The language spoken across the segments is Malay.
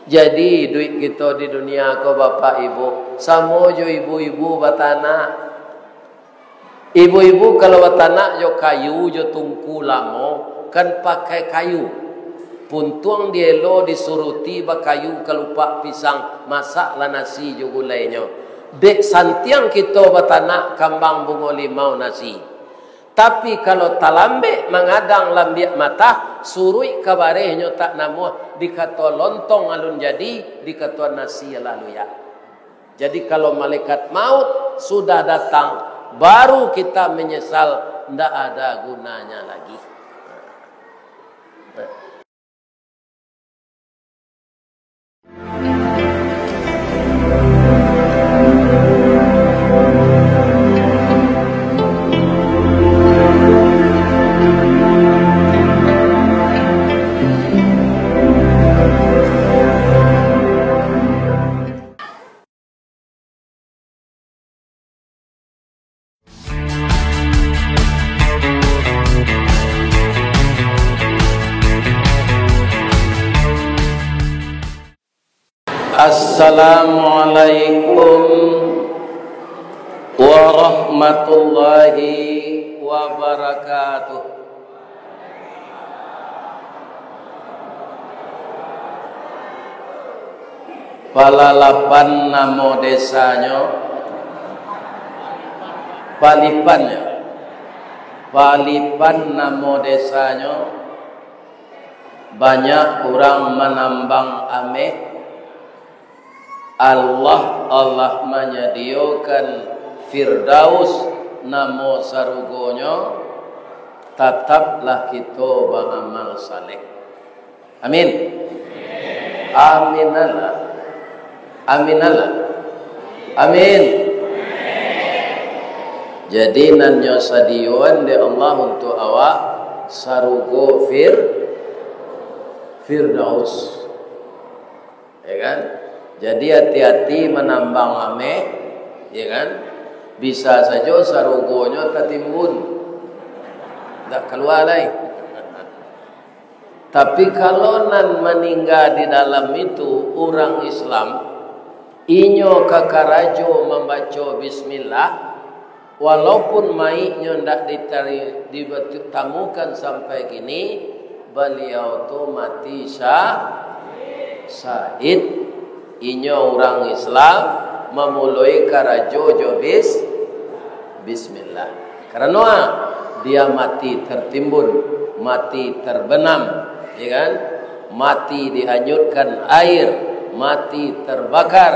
Jadi duit kita di dunia ko bapak ibu, sama jo ibu-ibu batana. Ibu-ibu kalau batana jo kayu jo tungku lamo kan pakai kayu. Puntuang dielo disuruti ba kayu kalupa pisang masak lah nasi jo gulainya. Dek santiang kita batana kambang bungo limau nasi. Tapi kalau talambe mengadang lambiak mata surui kabarehnya tak namo dikata lontong alun jadi dikata nasi lalu ya. Jadi kalau malaikat maut sudah datang baru kita menyesal ndak ada gunanya lagi. Assalamualaikum warahmatullahi wabarakatuh. Palalapan namo desanya, Palipan namo desanya, banyak orang menambang ameh. Allah menyediakan Firdaus namo sarugonyo, tetaplah kita beramal saleh. Amin. Aminallah. Aminallah. Amin. Jadi nanyo sadiuan de Allah untuk awak sarugo Firdaus. Ya kan? Jadi hati-hati menambang ameh, ya kan? Bisa saja sarugonya tertimbun, tak keluar lagi. Tapi kalau nan meninggal di dalam itu orang Islam, inyo kakarajo membaca Bismillah, walaupun maiknya tidak ditemukan sampai kini, beliau tu mati syahid. Inyo orang Islam memulai karajo jobis Bismillah. Karena dia mati tertimbun, mati terbenam, ya kan? Mati dihanyutkan air, mati terbakar,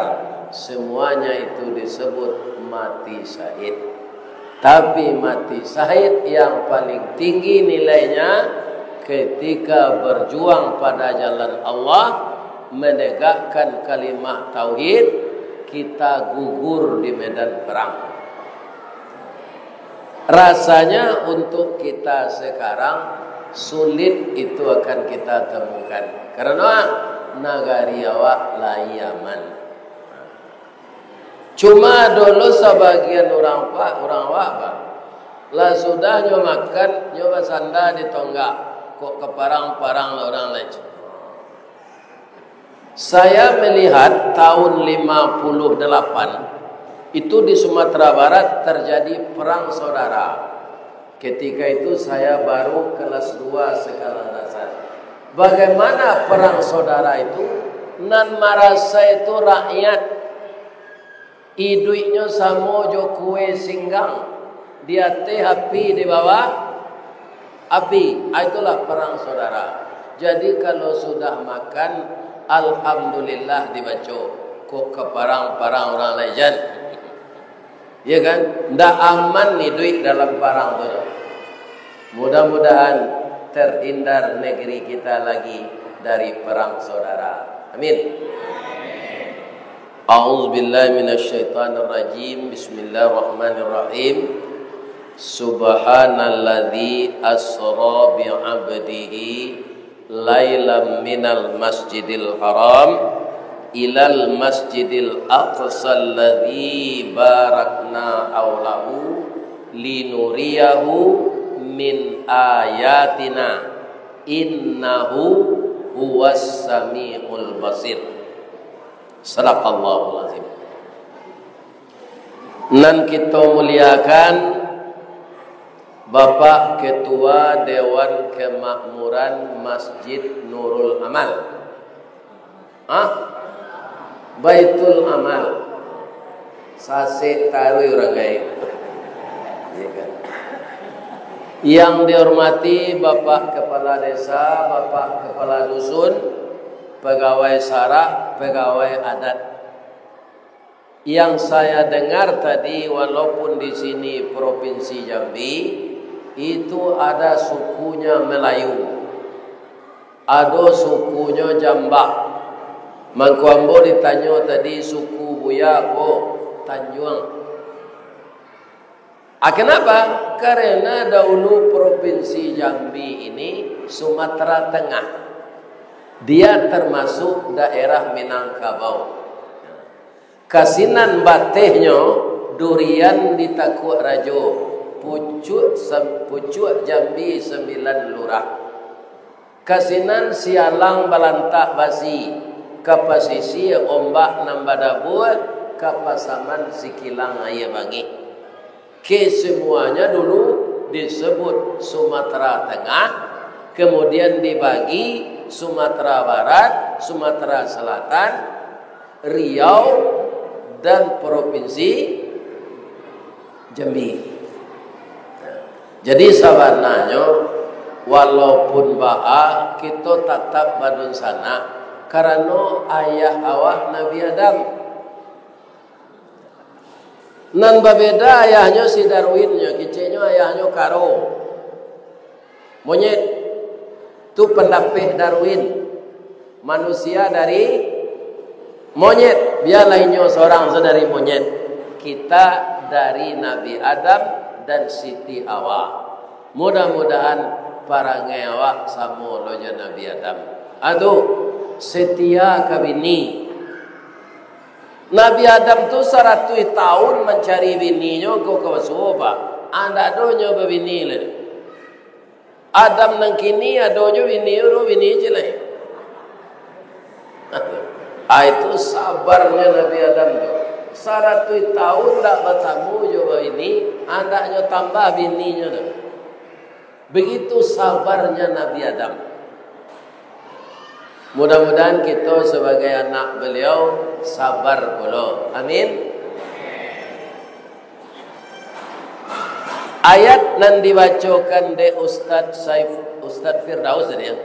semuanya itu disebut mati syahid. Tapi mati syahid yang paling tinggi nilainya ketika berjuang pada jalan Allah, menegakkan kalimah tauhid, kita gugur di medan perang. Rasanya untuk kita sekarang sulit itu akan kita temukan. Karena nagari awak lai aman. Cuma dulu sebagian orang awak lah sudah nyo makan, nyo basanda di tonggak, kok ke parang-parang orang lain. Saya melihat tahun 58 itu di Sumatera Barat terjadi perang saudara. Ketika itu saya baru kelas 2 sekolah dasar. Bagaimana perang saudara itu? Nan marasa itu rakyat iduitnya samo jo kue singgang, dia teh api di bawah api. Itulah perang saudara. Jadi kalau sudah makan, alhamdulillah dibaca, kok ke parang-parang orang lain. Ya kan? Ndak aman nih duit dalam parang tu. Mudah-mudahan terhindar negeri kita lagi dari perang saudara. Amin. A'udzubillahi minasyaitonirrajim. Bismillahirrahmanirrahim. Subhanalladzi asra bi'abdihi lailam minal masjidil haram ilal masjidil aqsa alladzi barakna haulahu linuriyahu min ayatina innahu huwas samiul basir. Sadaqallahul azim. Nan kita muliakan Bapak Ketua Dewan Kemakmuran Masjid Nurul Amal, Baitul Amal, sase taruh orang gaib. Yang dihormati Bapak Kepala Desa, Bapak Kepala Dusun, pegawai SARA, pegawai adat. Yang saya dengar tadi, walaupun di sini Provinsi Jambi, itu ada sukunya Melayu, ada sukunya Jambak. Mangkuambo ditanya tadi suku Buya kok Tanjuang. Kenapa? Karena dahulu Provinsi Jambi ini Sumatera Tengah, dia termasuk daerah Minangkabau. Kasinan batehnya durian di Takuk Rajo, pucuk Jambi 9 lurah. Kasinan sialang balantak basi, kapasisi ombak nambadabur, kapasaman sikilang ayah bangi. Kesemuanya dulu disebut Sumatera Tengah, kemudian dibagi Sumatera Barat, Sumatera Selatan, Riau, dan Provinsi Jambi. Jadi sabananya walaupun ba'a kita tetap badun sana karena ayah awak Nabi Adam. Nan babeda ayahnya si Darwinnya, kicenya ayahnya Karo. Monyet itu pendamping Darwin, manusia dari monyet, dia lainnya seorang dari monyet. Kita dari Nabi Adam dan Siti Hawa. Mudah-mudahan para ngewak sama loja Nabi Adam. Aduh, setia kabini. Nabi Adam tu 100 tahun mencari bininya ke Kawasuba. Anda donya bini le. Adam nang kini adonya bini je le. Itu sabarnya Nabi Adam tu. 100 tahun tak bertemu juga ini, andaknya tambah bininya tu. Begitu sabarnya Nabi Adam. Mudah-mudahan kita sebagai anak beliau sabar pula. Amin. Ayat nan dibacakan de Ustaz Firdaus tadi ya.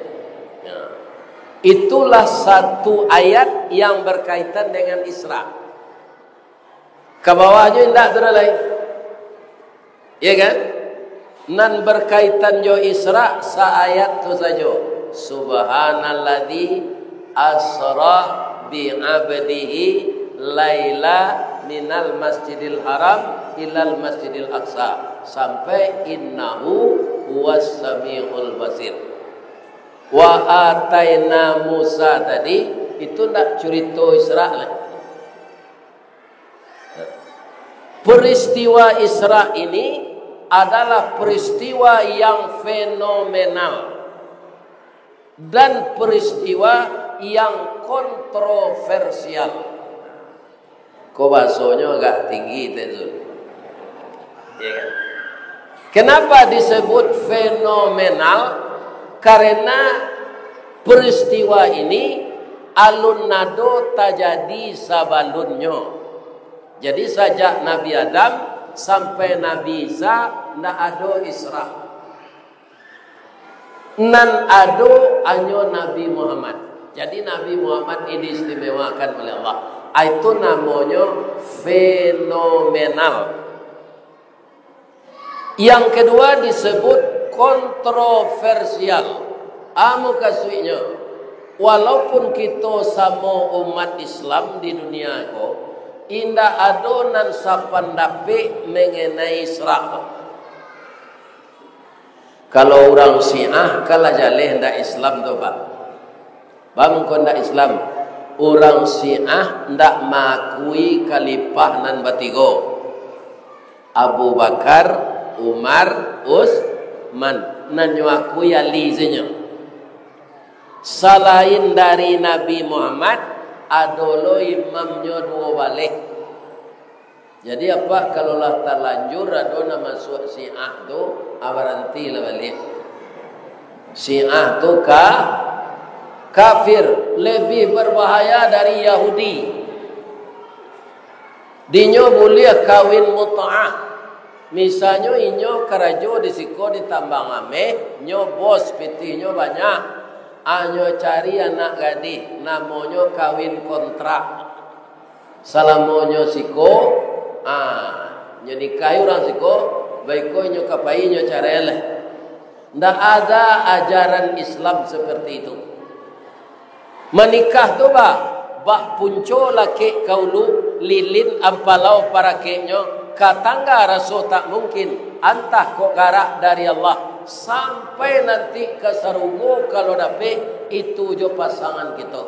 Itulah satu ayat yang berkaitan dengan Isra. Ke bawahnya tidak terlain. Ya kan? Nan berkaitan jo Isra sa ayat tu saja. Subhanalladzi asra bi 'abdihi laila minal masjidil haram ilal masjidil aqsa sampai innahu huwas samiul basir. Wa ataina Musa tadi itu nak cerita Isra lah. Peristiwa Isra ini adalah peristiwa yang fenomenal dan peristiwa yang kontroversial. Kok bahasanya agak tinggi itu? Ya kan? Kenapa disebut fenomenal? Karena peristiwa ini alun nado tajadi sabalunnya. Jadi sejak Nabi Adam sampai Nabi Isa ndak ada Isra. Nan ado anyo Nabi Muhammad. Jadi Nabi Muhammad ini diistimewakan oleh Allah. Itu namanya fenomenal. Yang kedua disebut kontroversial. Amu kasihnya. Walaupun kita sama umat Islam di dunia ko, indah adonan sapandape mengenai Isra. Kalau orang Syiah kalah jaleh ndak Islam tu Pak. Bang kon ndak Islam. Orang Syiah ndak makui khalifah nan batigo. Abu Bakar, Umar, Utsman nan nyakui Ali zenya. selain dari Nabi Muhammad adolo imamnya dua balik. Jadi apa kalau lah terlanjur adona masuk Syiah tu abaranti lah balik. Syiah tu kafir, lebih berbahaya dari Yahudi. Dinyo boleh kawin mut'ah. Misalnya inyo kerajo di siko di tambang ame, nyo bos pitinyo banyak. Anyo cari anak gadis, namonyo kawin kontrak. Salamonyo siko, nyo nikahi orang siko, baiko nyo kapai nyo carele. Ndak ada ajaran Islam seperti itu. Menikah tu bah punco laki kaulu lilin ampalau para kenyo katangga rasul tak mungkin antah kok garak dari Allah sampai nanti ke sarungu kalau dapet itu jo pasangan kita.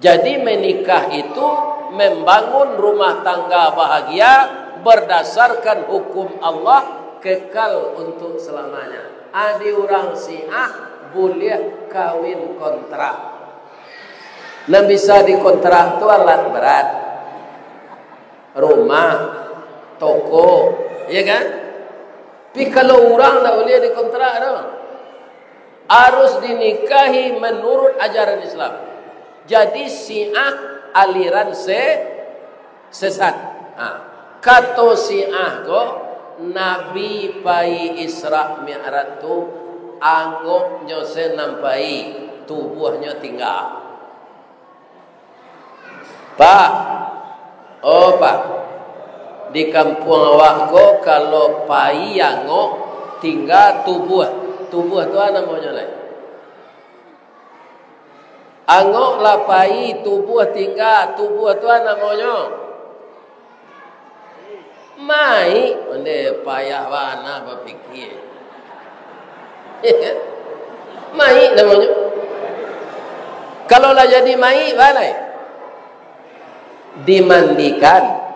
Jadi menikah itu membangun rumah tangga bahagia berdasarkan hukum Allah kekal untuk selamanya. Ada orang Syiah boleh kawin kontrak. Dan bisa dikontrak itu alat berat, rumah, toko, ya kan? Tapi kalau orang tak boleh dikontrak tu, harus dinikahi menurut ajaran Islam. Jadi Syiah aliran sesat. Kata Syiah ko Nabi pai Isra Mi'raj tu anggapnya senampai tubuhnya tinggal. Pak, Pak, di kampung awak ko kalau pai angok tinggal tubuh tu apa namanya lah? Angok lah pai tubuh tinggal tubuh tu apa namanya? Mai, onde payah wana berfikir. Mai namanya. Kalau lah jadi mai, balai. Dimandikan,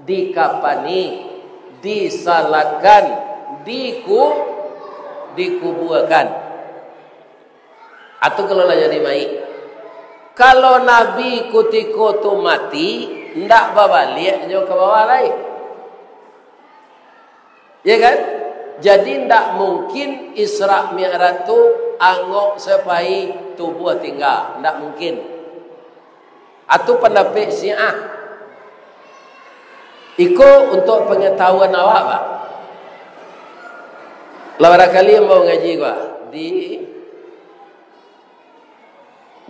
dikapani, disalatkan, dikuburkan. Atau kalau lah jadi mai. Kalau Nabi kutiko tu mati, ndak babalik jo ke bawah lain. Ya kan? Jadi ndak mungkin Isra Mi'raj tu angok sepai tubuh tinggal, ndak mungkin. Atau pendapat Syiah. Iko untuk pengetahuan awak, Pak. Lawara kali yang mau ngaji gua di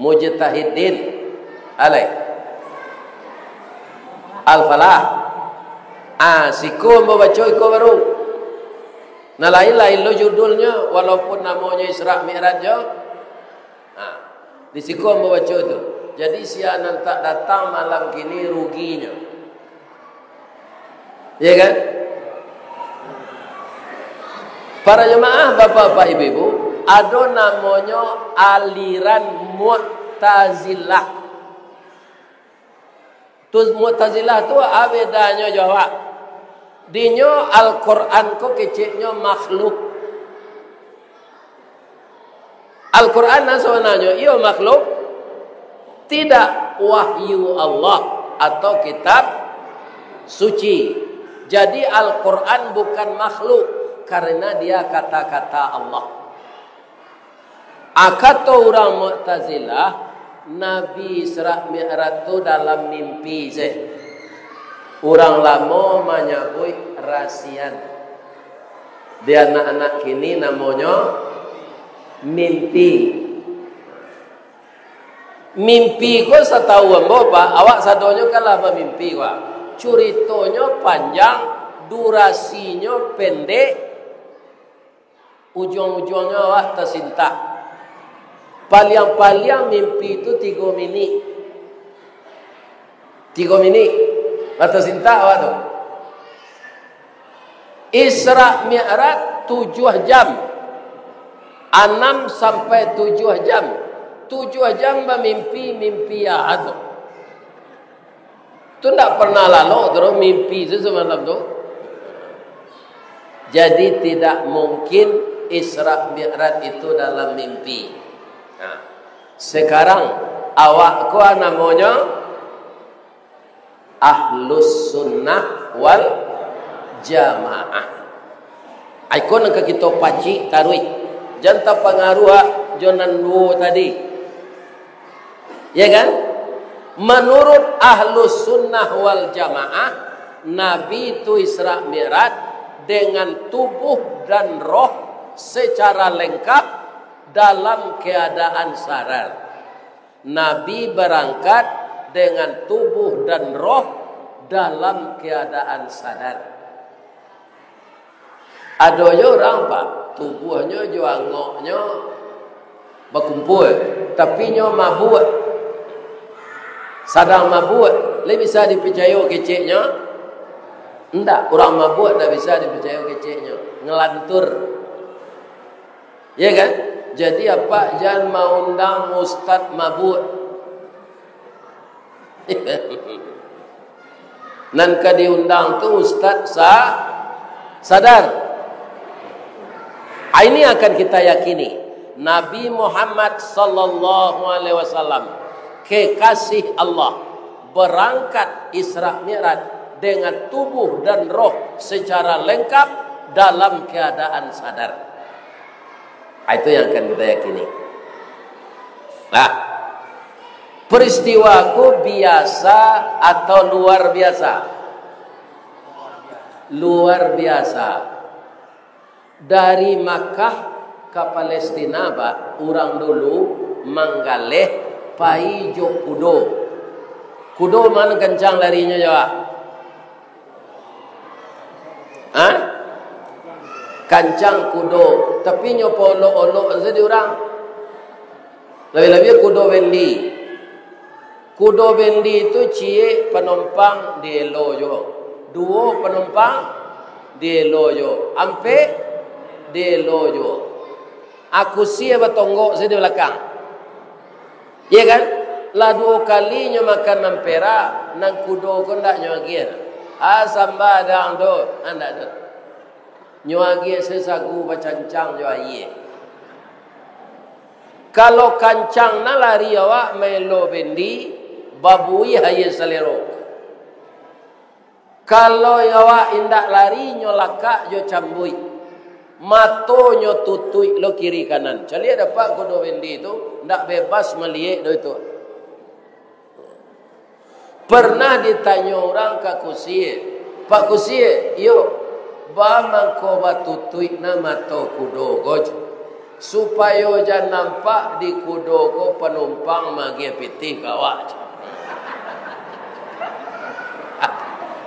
Mujtahidin Alai Al-Falah. Siko mau baca iko baru. Nah lain-lain lo judulnya walaupun namanya Isra Mi'raj jo. Di siko mau baca itu. Jadi sianan tak datang malam kini ruginya. Ya kan? Para jemaah bapak-bapak ibu-ibu, ada namanya aliran Mu'tazilah. Terus Mu'tazilah tu apa bedanya jawab? Dinyo Al-Quran ko keciknya makhluk. Al-Quran sebenarnya ia makhluk. Tidak wahyu Allah atau kitab suci. Jadi Al-Quran bukan makhluk karena dia kata-kata Allah. Kata orang Mu'tazilah, Nabi Isra Mi'raj itu dalam mimpi je. Orang lama menyebut rasian. Dia anak-anak kini namanya mimpi. Mimpi ko setahu ambo Pak, awak sadonya kalah apa mimpi ko. Ceritanya panjang, durasinya pendek, ujung-ujungnya awak tersintak. Paling-paling mimpi itu 3 minit. 3 minit. Tersintak awak tu. Isra Mi'raj 7 jam. 6 sampai 7 jam. 7 jam bermimpi-mimpi itu. Tu tak pernah lalu terus mimpi semalam tu. Jadi tidak mungkin Isra Mi'raj itu dalam mimpi. Nah, sekarang awak kuah namanya Ahlus Sunnah wal Jamaah. Ikon yang kita paci tarui. Jangan pengaruh jonan dua tadi. Ya kan? Menurut Ahlus Sunnah wal Jamaah, Nabi itu Isra Mi'raj dengan tubuh dan roh secara lengkap dalam keadaan sadar. Nabi berangkat dengan tubuh dan roh dalam keadaan sadar. Ada orang pak, tubuhnya juga ngoknya berkumpul, tapi nyo mabuk, sadang mabuk, le bisa dipercaya keceknya? Enggak, orang mabuk tak bisa dipercaya keceknya, ngelantur. Ya kan? Jadi apa? Jangan mau undang ustaz mabuk. Nan ka diundang tu ustaz sadar. Ini akan kita yakini. Nabi Muhammad sallallahu alaihi wasallam kekasih Allah berangkat Isra Mi'raj dengan tubuh dan roh secara lengkap dalam keadaan sadar. Itu yang akan kita yakini. Nah, peristiwaku biasa atau luar biasa? Luar biasa. Dari Makkah ke Palestina, Pak, orang dulu menggaleh paijo kudo. Kudo mana kencang larinya jawab? Hah? Kancang kudo, tapi nyopo olok-olok saja orang. Lebih-lebih kudo bendi. Kudo bendi itu cie penumpang di lojo. Dua penumpang di lojo. Ampe di lojo. Aku sia bertonggok saja di belakang. Iya kan? Lah dua kalinya makan nampera, nang kudo ko ndak nyogir. Asamba dang do, anda do. Nyuagi sesagu bacancang jo aye. Kalau kancang na lari awak melo bendi babui haye selero. Kalau awak indak lari nyolaka jo cambui. Mato nyo tutui lo kiri kanan. Cali dapat kudo bendi itu ndak bebas melihat do itu. Pernah ditanya orang ke kusie, Pak kusie, yo ba mangko batutui nama to kudo goj supaya jangan nampak di kudo ko penumpang magi pitih kawat.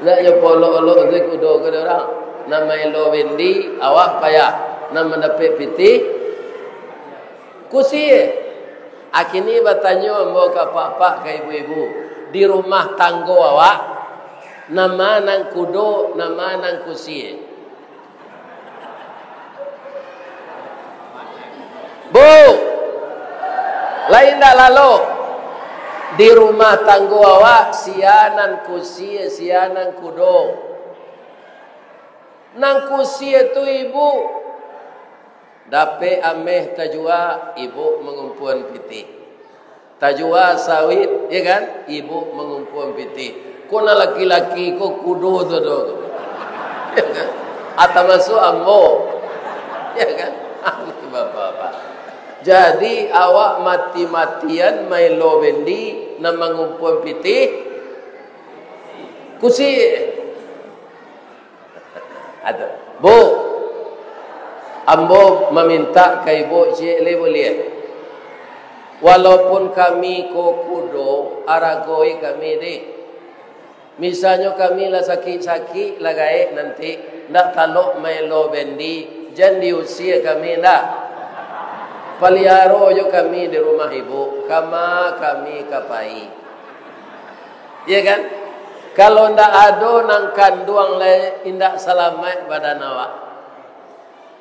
Lah yo polo-olo ke kudo ke orang nama elo bendi awak payah nama dapat pitih kusie. Akini bertanya mau ke pak-pak ke ibu-ibu di rumah tanggo awak nama nang kudo nama nang kusie. Bu, lain tak lalu di rumah tanggo awak sianan kusie sianan kudo. Nang kusie tu ibu dape ameh tajua ibu mengumpuan pitih. Tajua sawit, ya kan? Ibu mengumpuan pitih. Kona laki-laki ko kudo tu do. Ya kan? Atau masuk ambo. Ya kan? Bapak-bapak. Jadi awak mati-matian mailo bendi na mengumpuan pitih kusi. Ada. Bu, ambo meminta ke ibu cik le boleh. Walaupun kami ko kudo aragoi kami deh. Misalnya kami lah sakit-sakit lagai nanti ndak talok mailo bendi jangan diusia kami ndak. Paliaro jo kami di rumah ibu, kama kami kapai. Iya kan? Kalau ndak ado nang kanduang le indak selamat badan awak.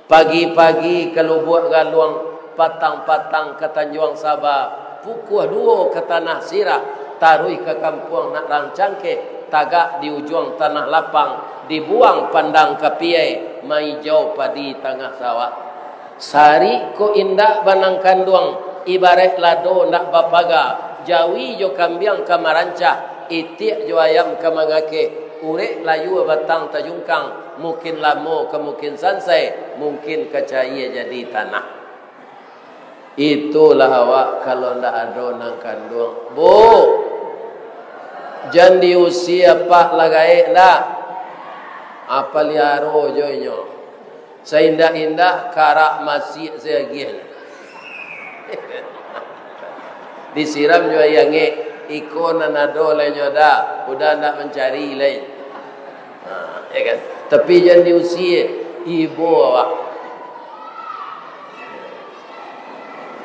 Pagi-pagi kalau buat galuang patang-patang ke Tanjung Sabah, pukul 2 ke Tanah Sirah, taruh ke kampung nak rancangke, tagak di ujung tanah lapang, dibuang pandang ke piai, mai jauh padi tengah sawah. Sari ko indak banang kanduang ibarat lado nak bapaga jawi jo kambiang kamaranca itik jo ayam kamangake urek layu batang tajungkang mungkin lamo ke mungkin sansai mungkin kecaya jadi tanah. Itulah awak kalau ndak ada nang kanduang. Bu, jangan di usia pak lagai ndak. Apa liaro joinyo. Seindah-indah karak masih seagian. Disiram juga yang ikon nanado lainnya dah, udah nak mencari lain. Ya kan? Tapi jangan diusia ibu awak.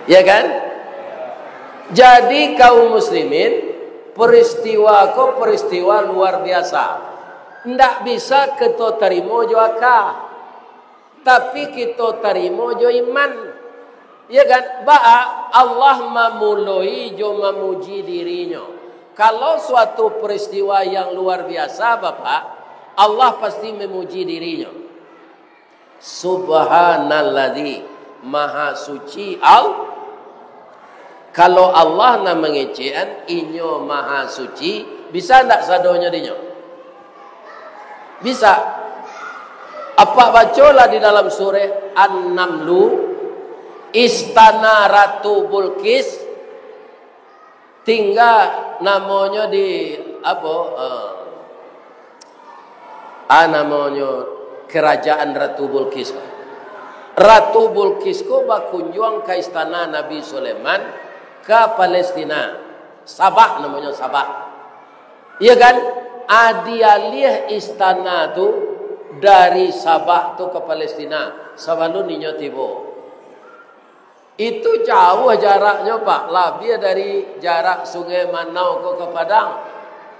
Ya kan? Jadi kaum muslimin peristiwa ko peristiwa luar biasa. Ndak bisa kita terima jo akal. Tapi kita terima jo iman. Ya kan? Ba'a Allah memulai jo memuji dirinya. Kalau suatu peristiwa yang luar biasa Bapak, Allah pasti memuji dirinya. Subhanalladzi maha suci Kalau Allah nak mengecean inyo maha suci, bisa ndak sadonya dinyo? Bisa. Apa bacalah di dalam surah An-Namlu, istana Ratu Bilqis tinggal namanya di apa? Namanya kerajaan Ratu Bilqis. Ratu Bilqis ko bakunjung ke istana Nabi Sulaiman ke Palestina. Sabah namanya Sabah. Iya kan? Adialih istana tu dari Sabah tu ke Palestina. Sebelum ninyo tibo. Itu jauh jaraknya Pak. Lebih dari jarak Sungai Manau ke Padang.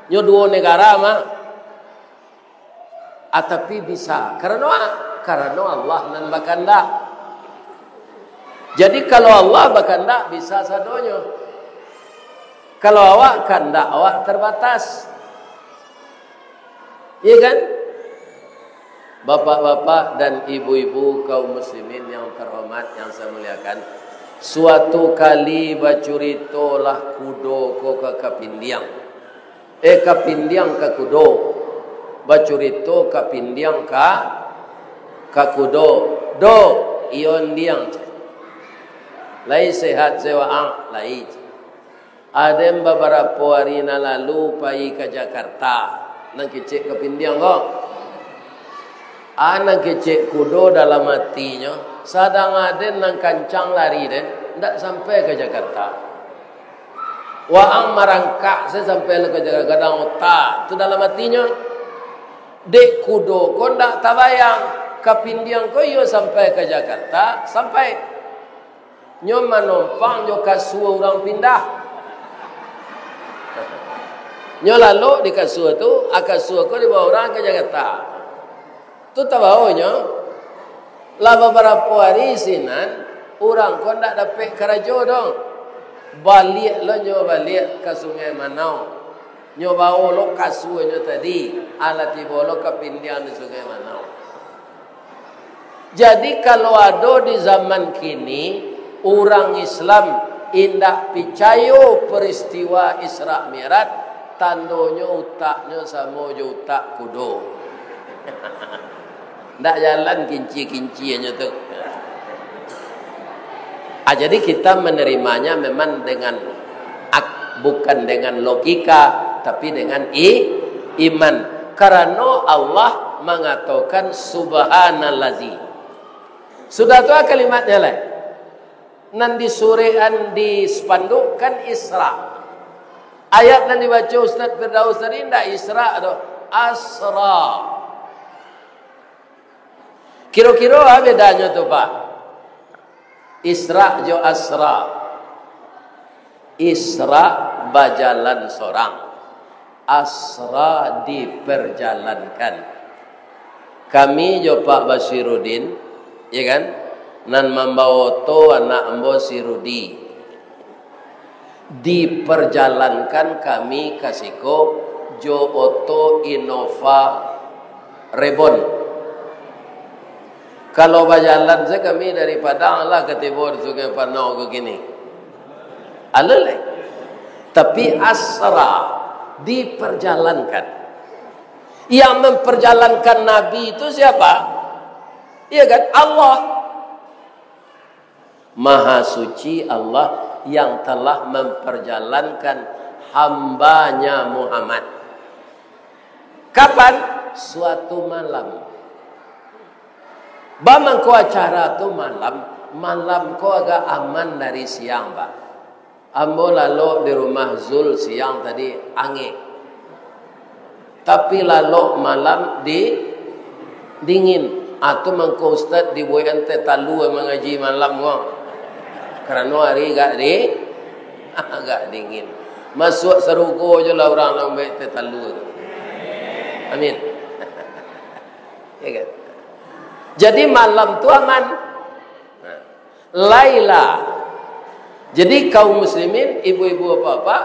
Nyo dua negara mah. Tapi bisa. Karena Allah nan bakandak. Jadi kalau Allah bakandak bisa sadonyo. Kalau awak kandak awak terbatas. Iya kan? Bapak-bapak dan ibu-ibu kaum muslimin yang terhormat yang saya muliakan, suatu kali bacuritolah kudo ko ke kapindiang. Kapindiang ke kudo. Bacurito kapindiang ka kudo. Do ion diang. Lai sehat sewaang lai. Adem beberapa hari lalu pai ke Jakarta. Nang kecek kapindiang kok. Anak kecek kudo dalam hatinya, sadang aden nang kancang lari den, ndak sampai ke Jakarta. Waang marangkak saya sampai ke Jakarta kadang otak, tu dalam hatinya. Dek kudo ko ndak tabayang, kapindiang ko yo sampai ke Jakarta, sampai nyo manompang nyo kasua orang pindah. Nyo lalu di kasua tu, akasua ko dibawa orang ke Jakarta. Tu tabahonya lah beberapa hari sinan orang kau ndak dapat kerajo dong. Balik lo nyo balik ke Sungai Manau. Nyo bawa lo kasuanya tadi alat ibolo ke pindian di Sungai Manau. Jadi kalau ada di zaman kini orang Islam indak percaya peristiwa Isra Mi'raj, tandanya utaknya sama jo utak kudo. Ndak jalan kinci-kinciannya tu. Jadi kita menerimanya memang dengan bukan dengan logika, tapi dengan iman. Karena Allah mengatakan subhanallazi. Sudah tua kalimatnya lah. Nan di surean di spanduk kan Isra. Ayat nan dibaca Ustaz Firdaus tadi ndak Isra atau Asra. Kira-kira apa bedanya tu Pak? Isra jo Asra. Isra berjalan seorang. Asra diperjalankan. Kami jo Pak Basiruddin, ya kan? Nan membawa to anak ambo Sirudi. Diperjalankan kami kasiko jo Oto Innova Reborn. Kalau berjalan saya kami dari Padang lah ke Timur Sungai Panau ke gini. Alulai. Tapi asra diperjalankan. Yang memperjalankan Nabi itu siapa? Iya kan? Allah. Maha suci Allah yang telah memperjalankan hambanya Muhammad. Kapan? Suatu malam. Bamang ko acara tu malam ko agak aman dari siang, Pak. Ambo lalu di rumah Zul siang tadi angin. Tapi lalu malam di dingin. Atau mangko ustaz di buyan te talu mengaji malam ko. Karena hari agak dingin. Masuk serugo je lah orang lambat te talu. Amin. Ya kan? Jadi malam tu aman. Laila. Jadi kaum muslimin, ibu-ibu apa-apa,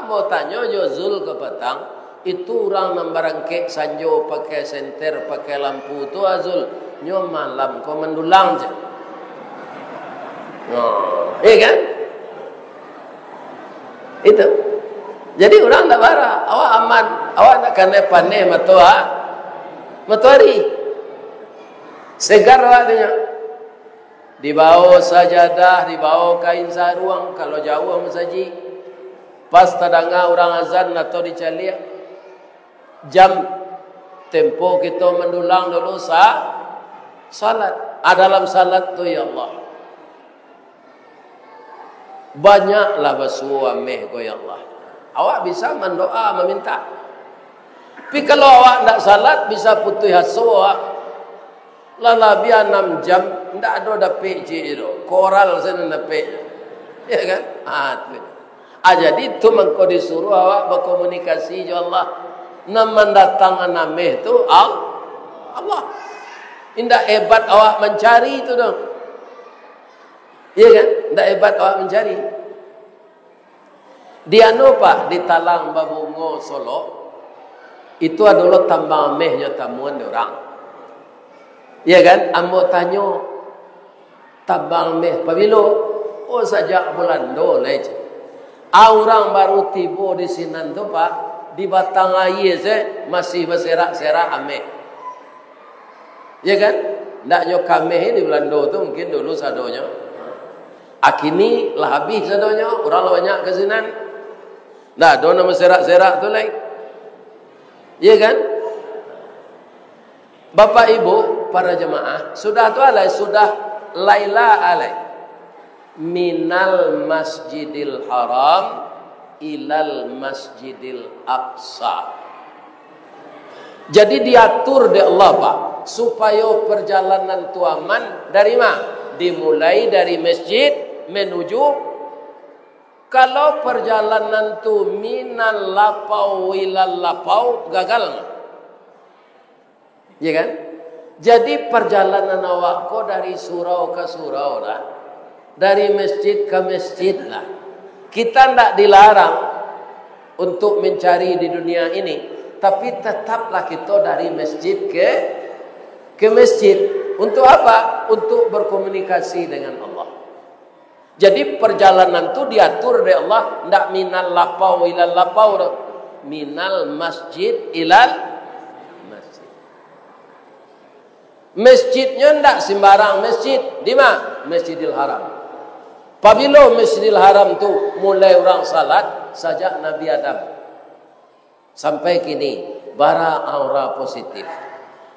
mau tanya jo Zul ke petang, itu orang nambarangke sanjo pakai senter, pakai lampu tu Azul. Nyo malam kau mendulang je. Oh, iya kan? Itu. Jadi orang tak marah, awak aman, awak nak kena panen matahari. Segar awaknya. Dibawa sajadah, dibawa kain saruang kalau jauh masaji. Pas tadanga orang azan atau dicaliak. Jam tempo kita mendulang dulu salat. Dalam salat tu ya Allah. Banyaklah bersuah meh ko ya Allah. Awak bisa mendoa meminta. Tapi kalau awak tak salat bisa putus haswa. Lala biar 6 jam ndak ada dapat je itu. Koral sana dapat. Ya kan? Jadi tu mengko disuruh awak berkomunikasi je Allah. Naman datang nameh tu Allah. Indak hebat awak mencari itu dong. Ya kan? Indak hebat awak mencari. Dia Pak di Talang Babungo Solo. Itu adalah tambang mehnya tamuan orang. Ya kan? Ambo tanya tabang meh pabilo. Oh sajak bulan dole. Orang baru tiba di sini tu Pak, di batang air masih berserak-serak ameh. Ya kan? Ndak nyo kameh di bulan do tu mungkin dulu sadonya. Akini lah habis sadonya, orang banyak ke sini. Ndak do nama serak-serak tu lain. Ya kan? Bapak Ibu para jemaah, sudah tu alai, sudah laila alai. Minal masjidil haram ilal masjidil aqsa. Jadi diatur di Allah Pak, supaya perjalanan tu aman dari mana? Dimulai dari masjid menuju. Kalau perjalanan tu minal lapau ilal lapau gagal. Ya kan? Jadi perjalanan awak kau dari surau ke surau lah. Dari masjid ke masjid lah. Kita tidak dilarang untuk mencari di dunia ini. Tapi tetaplah kita dari masjid ke masjid. Untuk apa? Untuk berkomunikasi dengan Allah. Jadi perjalanan itu diatur oleh Allah. Tidak minal lapau ilal lapau. Minal masjid ilal masjidnya tidak sembarang masjid. Di mana? Masjidil Haram. Apabila Masjidil Haram tu mulai orang salat sejak Nabi Adam sampai kini bara aura positif.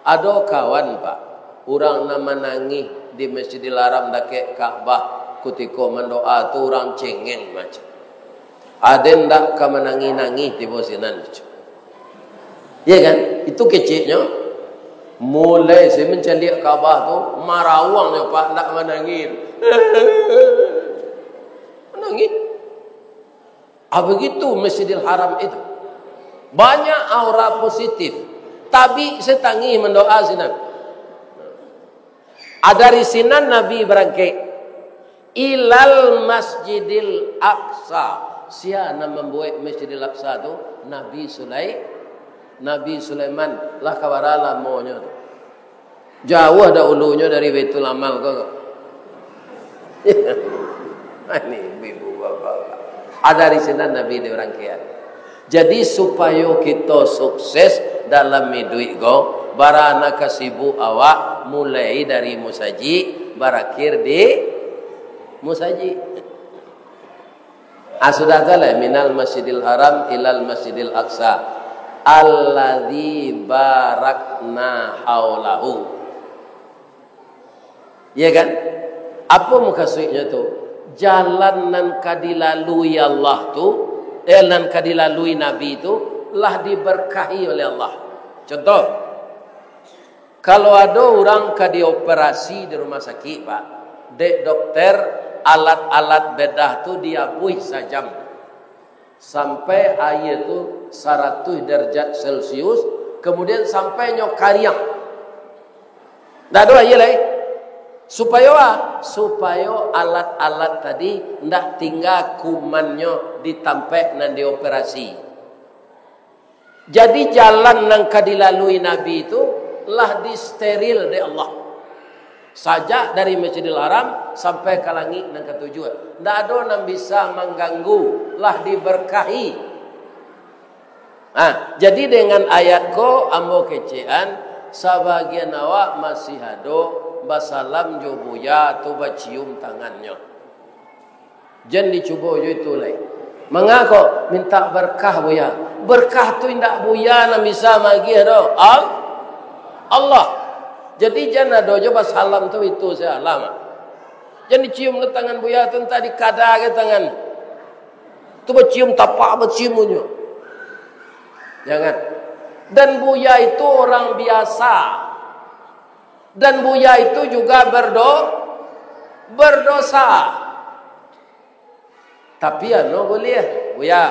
Ada kawan Pak, orang nama nangis di Masjidil Haram dekat Ka'bah ketika mendoa tu orang cengeng macam. Ada ndak ka menangis-nangis di posinan. Ya kan? Itu kecilnya. Mulai saya mencaliak Kaabah tu marawangnya Pak nak menangis. Menangis. Begitu Masjidil Haram itu. Banyak aura positif. Tapi setangi mendoa sinan. Dari sinan Nabi berangkat ilal Masjidil Aqsa. Siapa membuat Masjidil Aqsa tu? Nabi Sulaiman lah kabarala monya tu. Jauh ada ulunya dari Baitul Amal kok. Ini ibu bapak. Ada di sini Nabi di orang kian. Jadi supaya kita sukses dalam hidup go, barana kasibu awak mulai dari musaji, berakhir di musaji. Sudah tahu minal masjidil haram ilal masjidil aqsa alladzi barakna haulahu. Ya kan? Apa maksudnya tu? Jalan nan kadilalui Allah tu, nan kadilalui Nabi tu lah diberkahi oleh Allah. Contoh, kalau ada orang kadioperasi di rumah sakit, Pak, dek dokter alat-alat bedah tu diabui sajam sampai air tu 100 derajat Celcius, kemudian sampai nyokariang. Dah ada air lain. Supaya apa? Supaya alat-alat tadi ndak tinggal kumannya ditampek dan dioperasi. Jadi jalan yang dilalui Nabi itu lah disteril oleh Allah. Saja dari Masjidil Haram sampai ke langit dan ketujuh. Ndak ada yang bisa mengganggu, lah diberkahi. Jadi dengan ayat ko ambo kecean sebagian awak masih ada basalam jo buya tu bacium tangannya. Jangan dicuba jo itu lagi. Mengako minta berkah buya. Berkah tu indak buya na bisa magi do. Allah. Jadi jangan ada jo basalam tu itu saya lama. Jangan dicium le tangan buya tu tadi kada ke tangan. Tu bacium tapak baciumunyo. Jangan. Dan buya itu orang biasa. Dan buya itu juga berdosa. Tapi boleh buya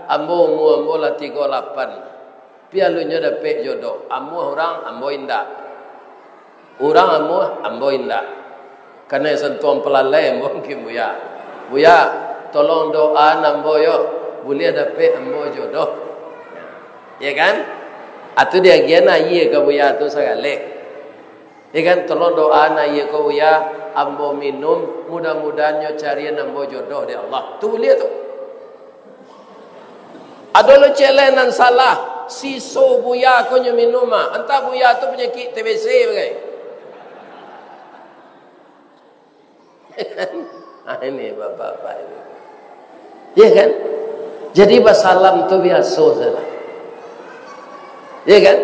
ambo lah 38. Pialunya dapat jodoh. Ambo orang ambo indah. Orang ambo indah. Karena sentuhan pelalai ambo mungkin buya. Buya tolong doa ambo yo. Boleh dapat ambo jodoh. Ya kan? Atau dia giana iya ke buya tu segala. Ya kan, tolong doa na ye ko ya ambo minum mudah-mudahan cari ambo jodoh di Allah. Tu boleh tu. Ada lo celenan salah siso buya ko nyo minum entah buya tu penyakit TBC bagai. Ini bapak-bapak ini. Ya kan? Jadi basalam tu biasa salah. Ya kan?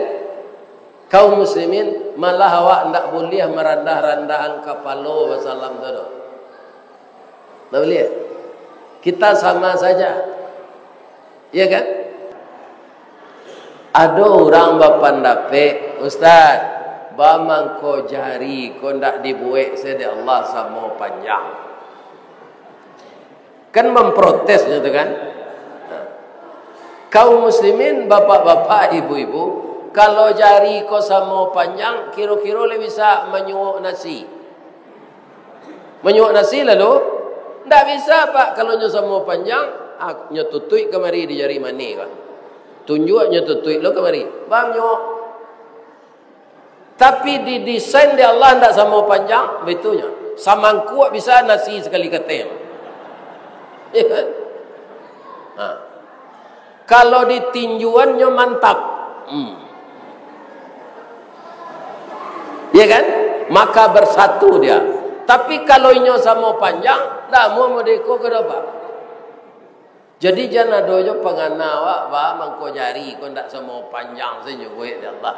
Kaum muslimin malah awak ndak boleh merendah-rendahan kepala wasallam tu. Tak boleh. Kita sama saja. Ya kan? Ada orang bapandape, Ustaz, bamang ko jari ko ndak dibuat sedi Allah sama panjang. Kan memprotes gitu kan? Kaum muslimin, bapak-bapak, ibu-ibu, kalau jari ko sama panjang, kira-kira le bisa menyuak nasi. Menyuak nasi lalu? Tak bisa Pak. Kalau nyo sama panjang, nyo tutui kemari di jari mani kan. Tunjuk nyo tutui lo kemari. Bang nyo. Tapi di desain di Allah tak sama panjang, betulnya. Sama kuat bisa nasi sekali ketem. Ya kan? Kalau di tinjuannya mantap. Ya kan? Maka bersatu dia. Tapi kalau inyo sama panjang, dah mau deko ke depan. Jadi jangan dojo penganawa ba mangko jari ko ndak sama panjang senyo kowe Allah.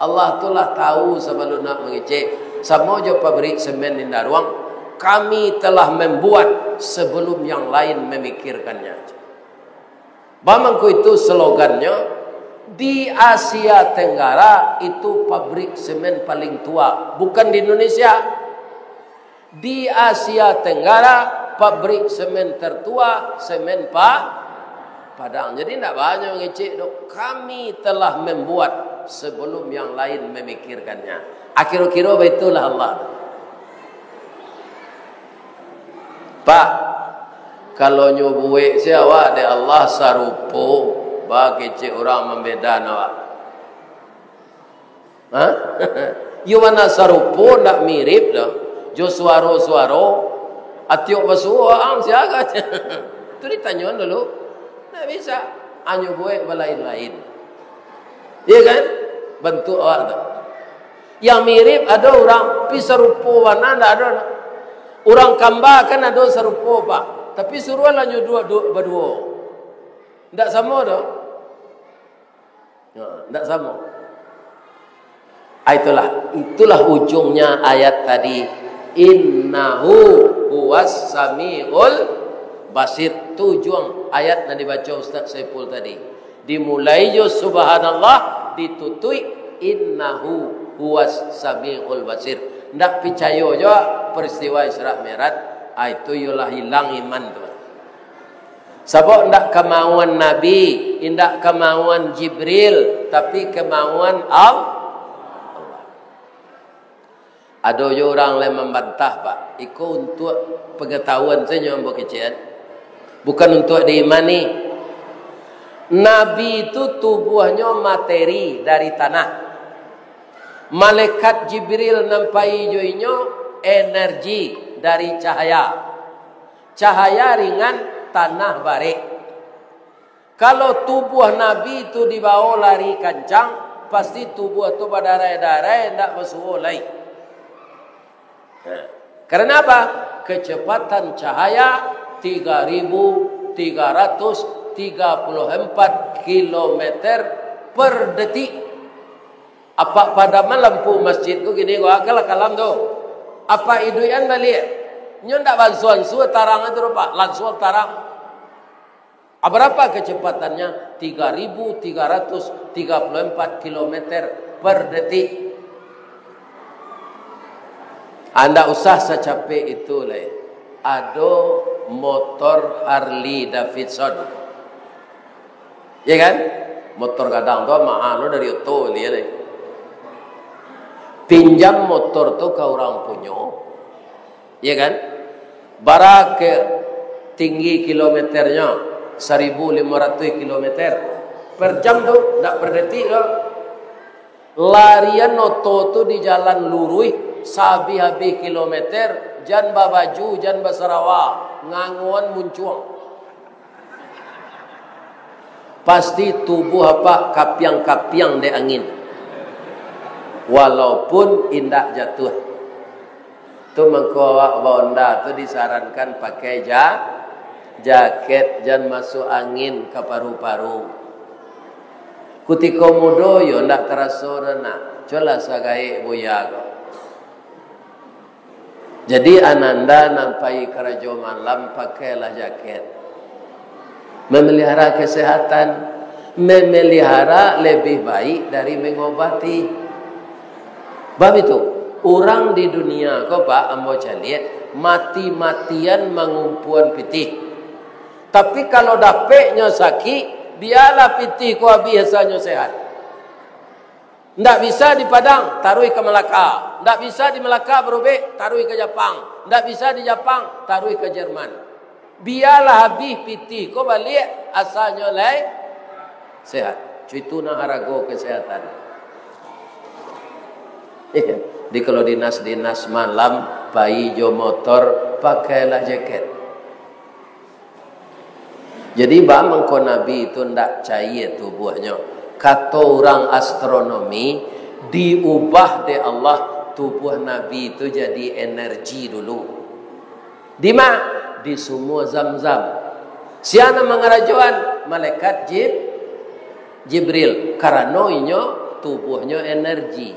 Allah tu lah tahu sebelum nak mengecek. Sama jo pabrik semen di Daruang, kami telah membuat sebelum yang lain memikirkannya. Ba mangko itu slogannya. Di Asia Tenggara itu pabrik semen paling tua, bukan di Indonesia. Di Asia Tenggara pabrik semen tertua semen Padang. Jadi tidak banyak ngecek dok. Kami telah membuat sebelum yang lain memikirkannya. Akhir-akhir itulah Allah. Pak, kalau nyobuwe siapa de Allah sarupo. Bagi cik orang membeda awak. Yo mana sarupo ndak mirip dah. Jo suara-suara atiok basuah ang siaga. Itu ditanya dulu. Ndak bisa. Anyo buat lain-lain. Iya kan? Bentuk awak tu. Yang mirip ada orang pi sarupo warna ndak ada. Orang kamba kan ada sarupo pak. Tapi suruh lah nyo berdua. Ndak sama dah. Ndak sama. Itulah ujungnya ayat tadi. Innahu huwas samiul basir. Tujuan ayat yang dibaca Ustaz Saiful tadi. Dimulai jo subhanallah, ditutui innahu huwas samiul basir. Ndak percaya jo peristiwa Isra Mi'raj, itu yolah hilang iman tu. Sebab ndak kemauan Nabi, ndak kemauan Jibril, tapi kemauan Allah. Ada orang yang membantah pak, itu untuk pengetahuan saja yang kecil, bukan untuk diimani. Nabi itu tubuhnya materi dari tanah. Malaikat Jibril nampai joinyo energi dari cahaya. Cahaya ringan, tanah barik. Kalau tubuh Nabi itu dibawa lari kencang, pasti tubuh itu berdarah-darah, tidak masuk lagi. Karena apa? Kecepatan cahaya 3.334 km per detik. Apa pada lampu masjid tu gini gua akal kalam tu. Apa iduan balik? Nyo ndak bansuan su tarang itu rupa, langsung tarang. Berapa kecepatannya? 3.334 km per detik. Anda usah secapek itu lah. Ada motor Harley Davidson. Ya kan? Motor kadang tu mahal dari auto dia lah. Pinjam motor tu ke orang punya. Ya kan? Bara ke tinggi kilometernya 1.500 kilometer per jam tu, tak per detik tu. Larian auto tu di jalan lurus sabi-habi kilometer, jan babaju, jan basarawa, nganguan muncuang. Pasti tubuh apa kapiang-kapiang de angin. Walaupun indak jatuh. Tu mengkawak bonda tu disarankan pakai jaket, jan masuk angin ke paru-paru. Kutiko mudo yo ndak terasa rena. Cola sagai boyago. Jadi ananda nampai kerajo malam pakailah jaket. Memelihara kesehatan, memelihara lebih baik dari mengobati. Bab itu, orang di dunia kau pak ambo caliat mati-matian mengumpuan pitih. Tapi kalau dapetnya sakit, biarlah pitih kau biasanya sehat. Ndak bisa di Padang, taruh ke Melaka. Ndak bisa di Melaka berubah, taruh ke Jepang. Ndak bisa di Jepang, taruh ke Jerman. Biarlah habis pitih kau balik asalnya lai sehat. Itu nak harago kesehatan. Di kalau dinas-dinas malam bayi jo motor pakailah jaket. Jadi bang mengko Nabi itu ndak cair tubuhnya. Kata orang astronomi diubah de Allah tubuh Nabi itu jadi energi dulu. Di mana? Di semua Zam-Zam. Siapa mengarajuan? Malaikat Jibril. Karena inyo tubuhnya energi.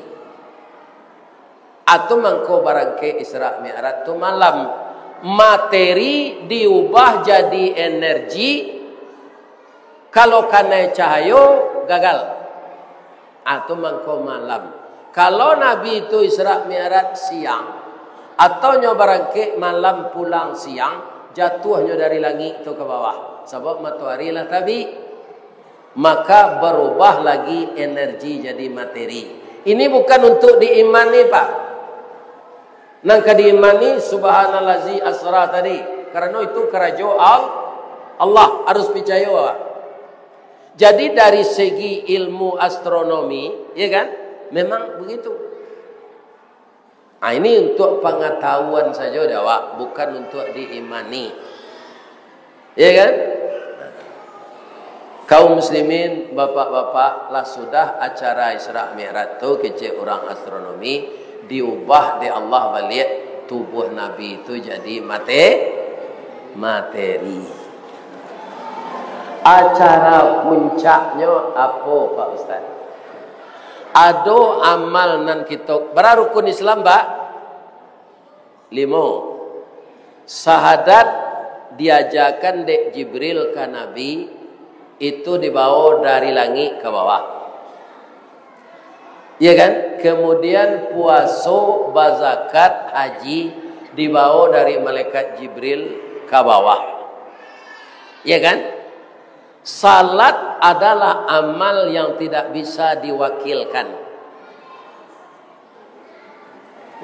Atau mangko barangke Isra Mi'raj tu malam. Materi diubah jadi energi. Kalau kena cahaya gagal. Atau mangko malam. Kalau Nabi itu Isra Mi'raj siang. Atau barangke malam pulang siang. Jatuhnya dari langit itu ke bawah. Sebab matahari lah tabi. Maka berubah lagi energi jadi materi. Ini bukan untuk diimani pak. Nangka diimani subhanallazi asra tadi. Karena itu kerajaan Allah harus percaya pak. Jadi dari segi ilmu astronomi, ya kan? Memang begitu. Ini untuk pengetahuan saja awak, bukan untuk diimani. Ya kan? Kaum muslimin, bapak-bapak, lah sudah acara Isra Mi'raj tu kecil orang astronomi diubah di Allah balik tubuh Nabi itu jadi materi. Acara puncaknya apa Pak Ustaz? Ada amal nan kita berapa rukun Islam Pak? 5. Syahadat diajarkan dek Jibril ke Nabi itu dibawa dari langit ke bawah. Ya kan? Kemudian puasa, zakat, haji dibawa dari malaikat Jibril ke bawah. Ya kan? Salat adalah amal yang tidak bisa diwakilkan.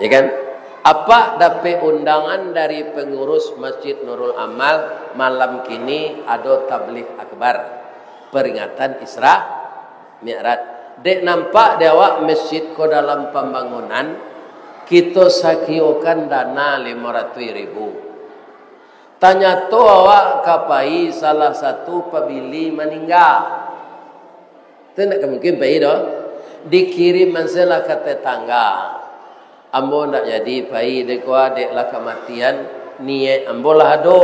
Ya kan? Apa dapat undangan dari pengurus Masjid Nurul Amal malam kini ada tabligh akbar peringatan Isra Mi'raj. Dek nampak dewa masjid ko dalam pembangunan kita sakiokan dana 500.000. Tanya tu awak kapai salah satu pabili meninggal. Tidak mungkin pai doh. Dikirim masalah ke tetangga. Ambo nak jadi pai dekwa dek lah kematian niat ambo lah ado.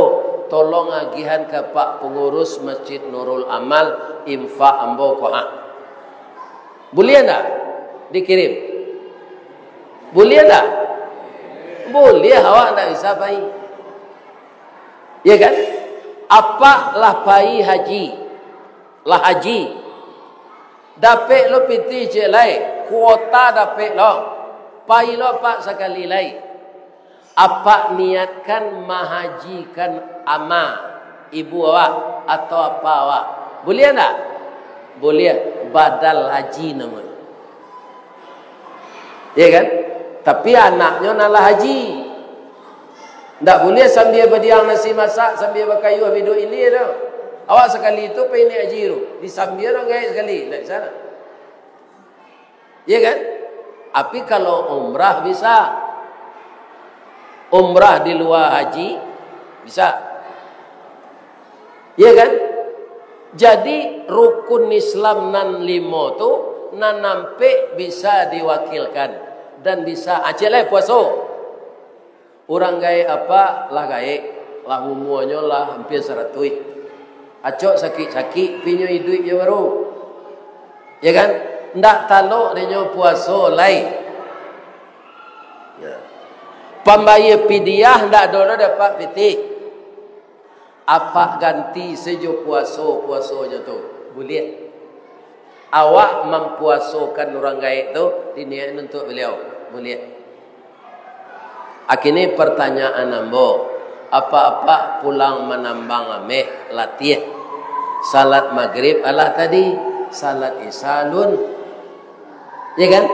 Tolong agihan ke Pak pengurus Masjid Nurul Amal infak ambo ko ha. Boleh tak dikirim? Boleh tak? Boleh, awak tak bisa pai. Ya kan? Apa lah pai haji? Lah haji. Dapat lo piti je lai, kuota dapat lo. Pai lo Pak sekali lai. Apa niatkan mahajikan ama ibu awak atau apa awak? Boleh tak? Boleh, badal haji namanya. Ya kan? Tapi anaknya nalah haji. Tak boleh sambil berdiam nasi masak, sambil berkayu habis duduk ini tu. Awak sekali itu pengen haji tu. Disambil orang gaya sekali. Tak sana. Ya kan? Tapi kalau umrah bisa. Umrah di luar haji bisa. Ya kan? Jadi rukun Islam nan 5 tu nan nampak bisa diwakilkan dan bisa acelai puasa. Orang gaya apa lah gaya lah umurnya lah hampir 100. Acok sakit-sakit pinyo hidup je baru. Ya kan? Ndak talok dia puasa lain. Ya. Pembayar pidiah ndak ada dapat piti. Apa ganti sejuk puasanya tu? Boleh. Awak mempuasakan orang gaib tu diniat untuk beliau. Boleh. Akhirnya pertanyaan ambo, apa-apa pulang menambang ameh latih salat maghrib alah tadi salat isalun. Ya kan?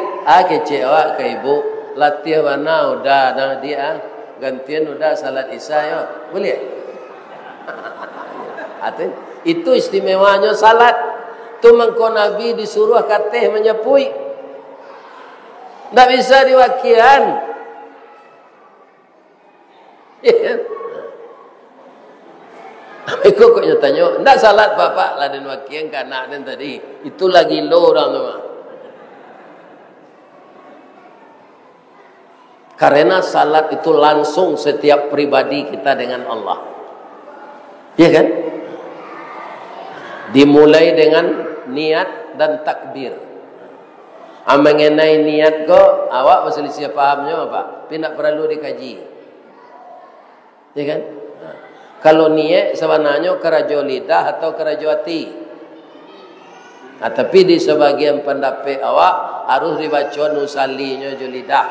Kecik awak ke ibu latih mana udah dah dia gantian udah salat isya ya. Boleh. Itu istimewanya salat. Tu mengko Nabi disuruh katih menyepui. Tak bisa diwakilkan. Aku kok tanya, tak salat bapak lah dan wakilan ke anak dan tadi. Itu lagi lo orang tu. Karena salat itu langsung setiap pribadi kita dengan Allah. Ya kan? Dimulai dengan niat dan takbir. Mengenai niat ko, awak berselisih pahamnya apa? Tidak perlu dikaji. Ya kan? Kalau niat sebenarnya kerajo lidah atau kerajo hati. Tapi di sebagian pendapat awak harus dibaca nusallinya jo lidah.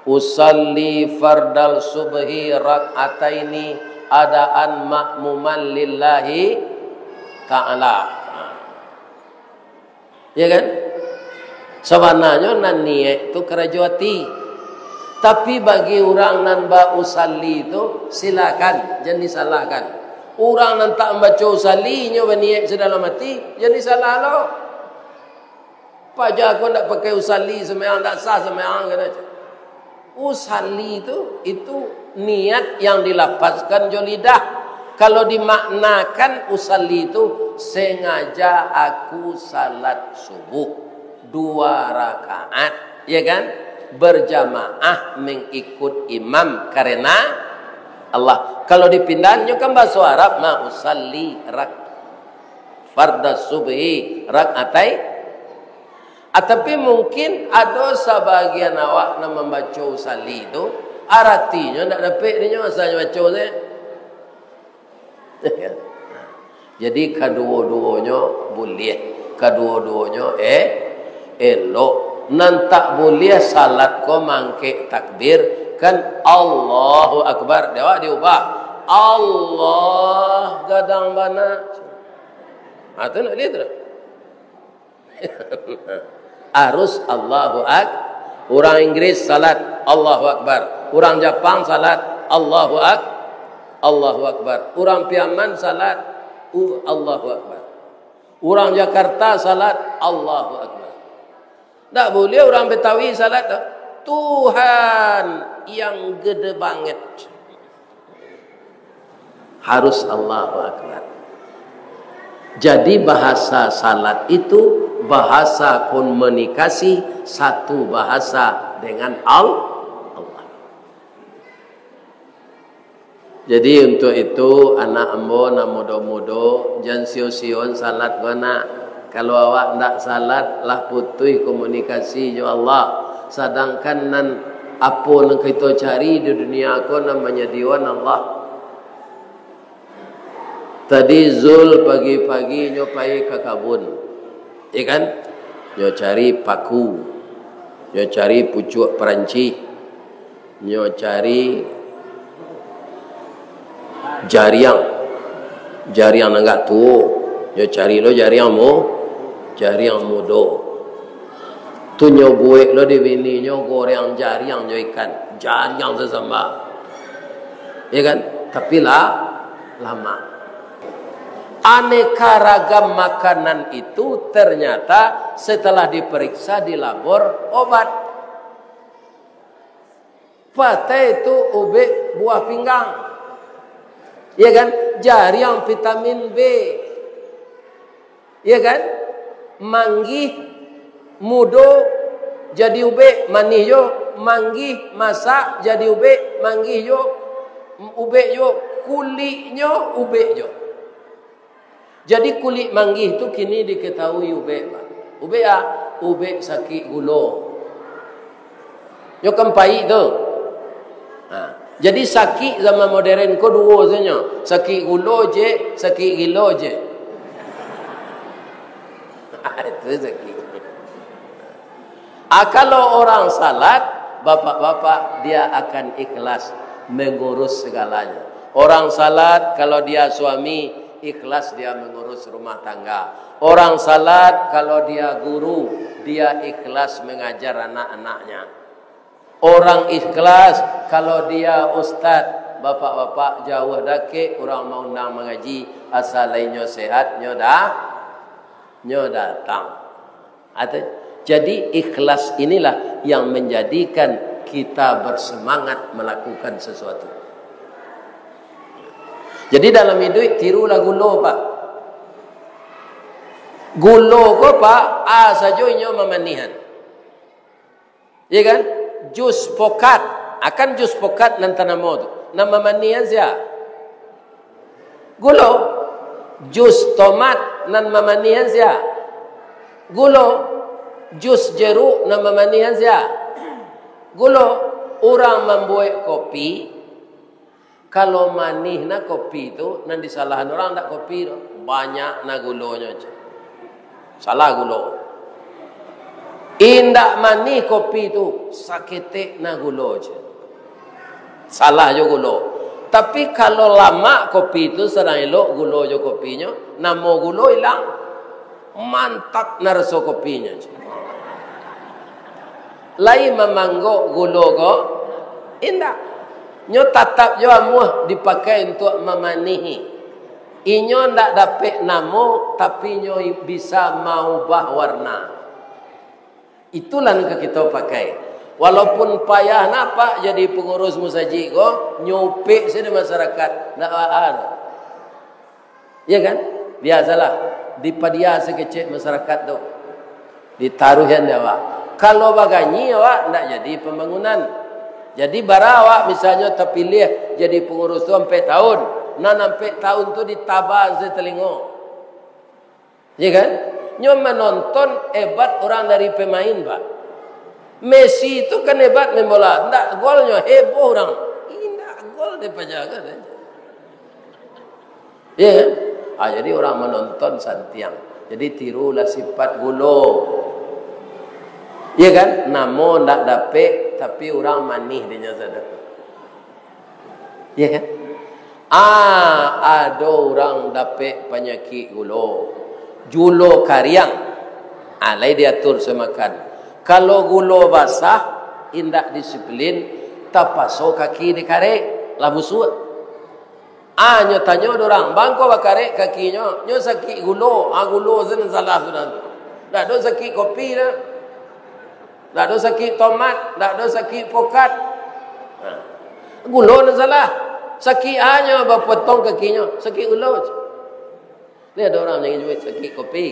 Usalli fardal subhi rak'ataini adaan ma'muman lillahi ta'ala. Ya kan? Sebenarnya nan niat itu kerajo hati. Tapi bagi orang nan ba usalli itu silakan, jangan disalahkan. Orang nan tak membaca usallinya berniat sedalam hati, jangan disalah lo. Pajak aku nak pakai usalli sembahyang tak sah sembahyang kata. Usalli itu niat yang dilapazkan jo lidah. Kalau dimaknakan usalli itu sengaja aku salat subuh 2 rakaat, ya kan? Berjamaah mengikut imam karena Allah. Kalau dipindahnya kan bahasa Arab ma usalli farda subhi rakaatai. Tapi mungkin ada sebagian awak yang membaca usalli itu artinya tidak dapat dia asalnya baca saya. Jadi kedua-duanya boleh, kedua-duanya elok. Nan tak boleh salat ko mangke takbir kan Allahu Akbar, dewa diubah Allah gadang bana. Itu nak lihat tu. Harus Allahu Akbar. Orang Inggris salat Allahu Akbar. Orang Jepang salat Allahu Akbar. Orang Piaman salat Allahu Akbar. Orang Jakarta salat Allahu Akbar. Tak boleh orang Betawi salat Tuhan yang gede banget. Harus Allahu Akbar. Jadi bahasa salat itu bahasa komunikasi, satu bahasa dengan Allah. Jadi untuk itu anak ambo na mudo-mudo jangan sio-sion salat guna. Kalau awak ndak salat lah putus komunikasi jo Allah. Sedangkan nan apa yang kita cari di dunia ko namanya diwan Allah. Tadi Zul pagi-pagi nyopai ke kabun, ya kan? Nyo cari paku, nyo cari pucuk peranci, nyo cari jariang nenggak tu, nyo cari lo jariang mudo. Tu nyo buek lo di bini nyo goreng jariang nyo ikan, jariang sesama, ya kan? Tapi lama. Aneka ragam makanan itu ternyata setelah diperiksa di labor obat. Pate itu ube buah pinggang, ya kan? Jariang vitamin B, ya kan? Manggih mudo jadi ube, manih yo manggih masak jadi ube, manggih yo ube yo, kulitnya ube yo. Jadi kulit manggih itu kini diketahui ube. Ube ube sakit gulo. Yo kempai tu. Jadi sakit zaman modern ko dua saja. Sakit gulo je, sakit gilo je. Itu sakit. Kalau orang salat, bapak-bapak dia akan ikhlas mengurus segalanya. Orang salat kalau dia suami ikhlas dia mengurus rumah tangga. Orang salat kalau dia guru, dia ikhlas mengajar anak-anaknya. Orang ikhlas kalau dia ustaz, bapak-bapak jauh dake orang mau undang mengaji, asal lainnya sehat nyo datang. Jadi ikhlas inilah yang menjadikan kita bersemangat melakukan sesuatu. Jadi dalam hidup tirulah gulo pak. Gulo ko pak saja inyo memanihan. Ya kan? Jus pokat akan jus pokat nan tanamo tu. Nama manihan sia. Gulo. Jus tomat nan mamanihan sia. Gulo. Jus jeruk nan mamanihan sia. Gulo. Orang membuat kopi. Kalau manih na kopi itu, nan disalahan orang tak kopi tu. Banyak na gulonya. Salah gulo. Indak manih kopi itu, sakit na gulo. Salah jo gulo. Tapi kalau lama kopi itu sedang elok gulo jo kopinya, namo gulo hilang. Mantap na rasa kopinya. Lain memanggo gulo ko, indak. Nyo tatap jo amuh dipakai untuk memanihi. Inyo ndak dapat namo tapi nyo bisa maubah warna. Itulah yang kita pakai. Walaupun payah napa jadi pengurus musajid ko, nyupik sini masyarakat ndak ada. Ya kan? Biasalah di padia sekecil masyarakat tu. Ditaruhkan dia awak. Kalau baganyi awak ndak jadi pembangunan. Jadi bara awak misalnya terpilih jadi pengurus tu 4 tahun. Nah 4 tahun tu ditabah setelingo. Ya kan? Nyo menonton hebat orang dari pemain, Pak. Messi itu kan hebat main bola. Ndak golnya heboh orang. Ndak gol dia penjaga saja. Ya kan? Jadi orang menonton santiang. Jadi tirulah sifat gulo. Ya kan? Namo ndak dapet tapi orang manih dia saja. Ya kan? Ada orang dapet penyakit gulo. Julo kariang. Lai diatur semakan. Kalau gulo basah, indak disiplin, tapaso kaki dikarek, labu suat. Nyo tanya orang, bangko bakarek kakinya, nyo sakit gulo, gulo zin salah sudah. Dak ada sakit kopi dah. Dak ada sakit tomat, dak ada sakit pokat. Gulo na salah. Sakit hanya bapotong kakinya, sakit gulo. Ni ada orang yang jual sakit kopi.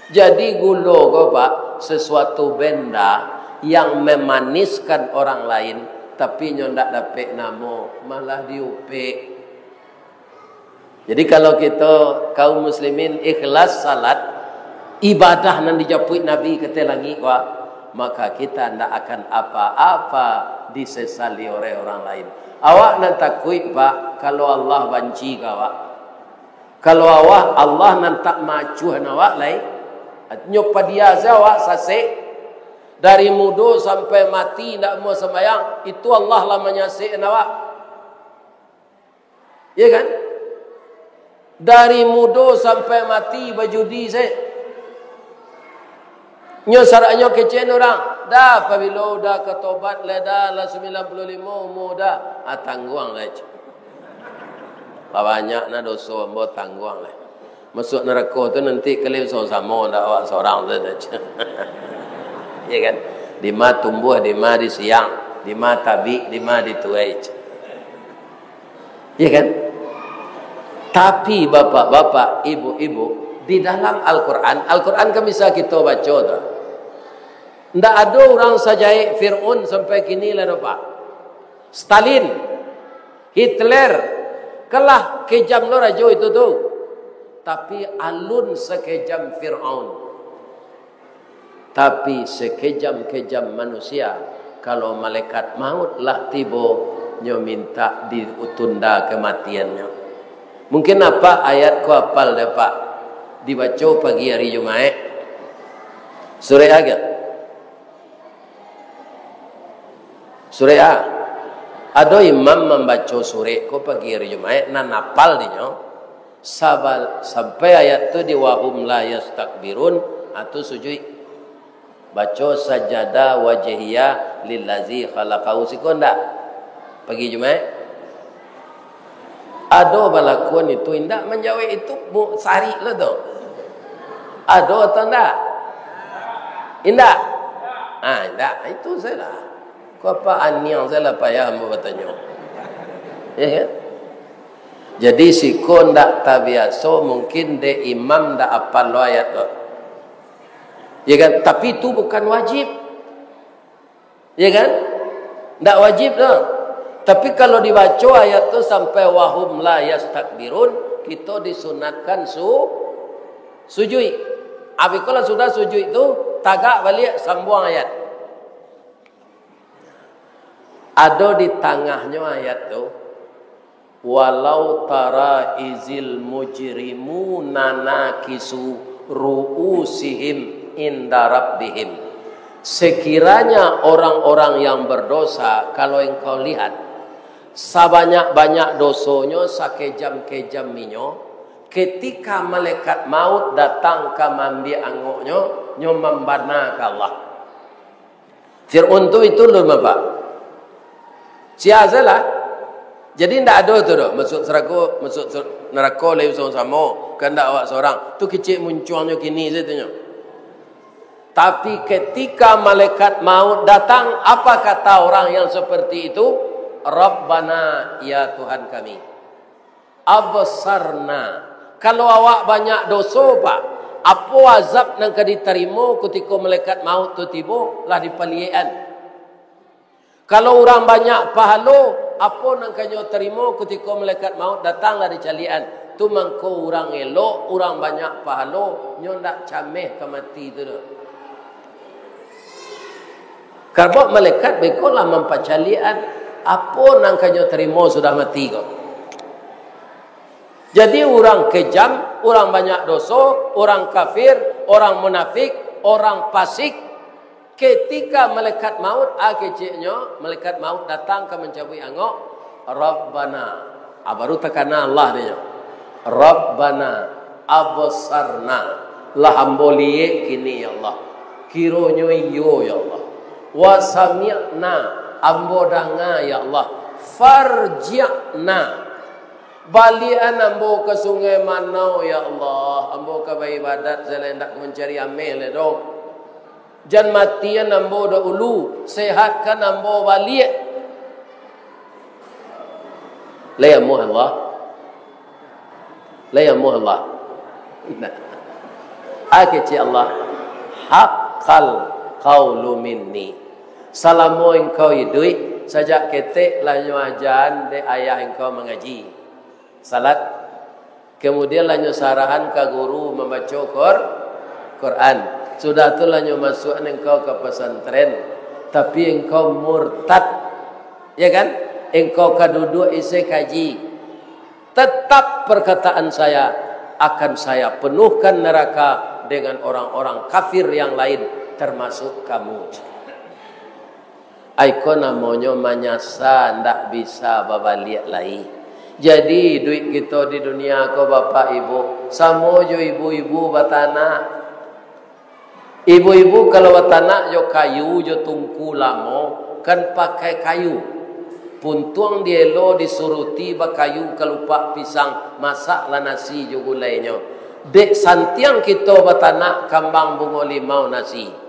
Jadi gulo ko Pak, sesuatu benda yang memaniskan orang lain tapi nyo ndak dapat namo, malah diupik. Jadi kalau kita kaum muslimin ikhlas salat, ibadah nan dijapuit Nabi kata langit wa, maka kita ndak akan apa-apa disesali oleh orang lain. Awak nan takut Pak kalau Allah banci awak. Kalau Allah nan tak macuh awak lain. Nyopa dia awak sasek dari muda sampai mati tidak mau sembahyang, itu Allah lah menyasik awak. Ya kan? Dari muda sampai mati berjudi saya. Nyo saraknya kecen orang. Dah apabila dah ketobat dah lah 95 umur dah. Tangguang lah. Banyak na dosa ambo tangguang lah. Masuk neraka tu nanti kalian sama ndak awak seorang saja. Ya kan? Di ma tumbuh, di ma di siang, di ma tabi, di ma dituai. Ya kan? Tapi bapak-bapak, ibu-ibu, di dalam Al-Quran kan bisa kita baca tu. Ndak ada orang sajai Fir'aun sampai kini lah Pak. Stalin, Hitler, kelah kejam no rajo itu tu. Tapi alun sekejam Fir'aun. Tapi sekejam-kejam manusia. Kalau malaikat maut lah tiba, nyo minta ditunda kematiannya. Mungkin apa ayat ku hafal dah Pak. Dibaca pagi hari Jumaat. Surah agak. Surah A. Ada imam membaca surah ku pagi hari Jumaat. Nan hafal dinyo. Sampai ayat tu di wahum la yastakbirun atau sujud baca sajadah wajhiyah lillazi khalaqahu sikon ndak pagi Jumaat ada balakon itu indak menjawab itu sari lah tu ada atau ndak indak indak itu salah kau apa aniang salah payah mau bertanya ya kan. Jadi si kon ndak tabiaso mungkin de imam ndak apal lo ayat tu. Ya kan? Tapi itu bukan wajib. Ya kan? Ndak wajib dah. Tapi kalau dibaca ayat tu sampai wahum la yastakbirun, kita disunatkan sujud. Abi kalau sudah sujud itu tagak balik sambung ayat. Ada di tengahnya ayat tu. Walau tara izil mujrimuna nakisu ru'usihim inda rabbihim. Sekiranya orang-orang yang berdosa, kalau engkau lihat sebanyak-banyak dosonya, sakejam-kejam minyo, ketika malaikat maut datang ke mandi angoknya, nyo membana ke Allah. Fir'aun itu lho Pak. Siazalah. Jadi ndak ada tu dah masuk neraka lew sama-sama kan ndak awak seorang tu kecil munculnya kini saja. Tapi ketika malaikat maut datang, apa kata orang yang seperti itu? Rabbana, ya Tuhan kami, absarna. Kalau awak banyak dosa, Pak, apa azab nang diterima ketika malaikat maut tu tiba lah dipalian. Kalau orang banyak pahala, apa nang kanyo terima ketika malaikat maut datang lah dicalian. Tu mangko orang elok, orang banyak pahala, nyo ndak cameh ke mati tu. Kalau malaikat bekolah mempacalian, apa nang kanyo terima sudah mati kok. Jadi orang kejam, orang banyak dosa, orang kafir, orang munafik, orang fasik, ketika malaikat maut keciknya, malaikat maut datang ke mencabut angok, Rabbana, baru tekana Allah dia. Rabbana absarna, lah ambo liye kini ya Allah, kironyo iyo ya Allah, wa sami'na, ambo danga ya Allah, farji'na, balian ambo ke sungai Manau ya Allah, ambo ke beribadat saya hendak mencari amil do. Jan matian ambo da ulu, sehatkan ambo balik. Layamu Allah. Layamu Allah. Akeci Allah. Haqqal qawlu minni. Salamu engkau idui, sajak ketik lanyu ajan de ayah engkau mengaji. Salat, kemudian lanyu sarahan ke guru membaca Quran. Sudah tu lanyu masuk engkau ke pesantren, tapi engkau murtad, ya kan? Engkau kaduduk isi kaji. Tetap perkataan saya, akan saya penuhkan neraka dengan orang-orang kafir yang lain, termasuk kamu. Aiko namanya manyasa, ndak bisa babaliak lagi. Jadi duit kita di dunia ko bapak ibu, sama jo ibu-ibu batana. Ibu-ibu kalau batana jo kayu jo tungku lamo, kan pakai kayu. Puntuang dielo disuruti ba kayu kelupak pisang, masak lah nasi jo gulainya. Dek santiang kita batana kambang bungo limau nasi.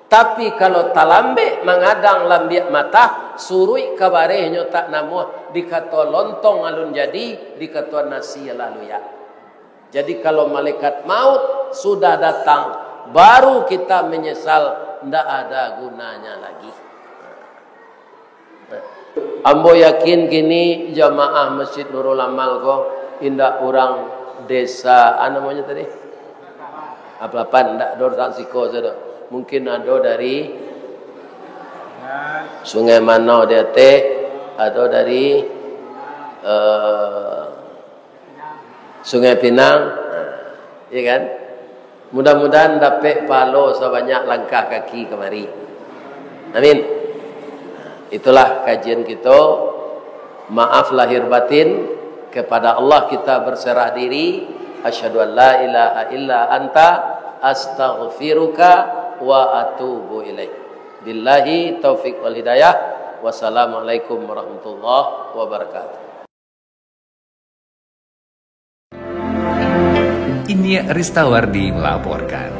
Tapi kalau talambe mengadang lambiak mata, surui kabarehnya tak namuh, dikata lontong alun jadi, dikata nasi lalu ya. Jadi kalau malaikat maut sudah datang, baru kita menyesal, ndak ada gunanya lagi. Ambo yakin kini jamaah Masjid Nurul Amal ko indak orang desa, namanya tadi? Apa-apa ndak dor saksiko saja. Mungkin ada dari Sungai Manau dia teh, atau dari Sungai Pinang, ya kan? Mudah-mudahan dapat palo sebanyak langkah kaki kemari. Amin. Itulah kajian kita. Maaf lahir batin, kepada Allah kita berserah diri. Asyhadu an la ilaha illa anta, astaghfiruka wa atubu ilaih. Billahi taufik wal hidayah. Wassalamualaikum warahmatullahi wabarakatuh. Ini Ristawardi melaporkan.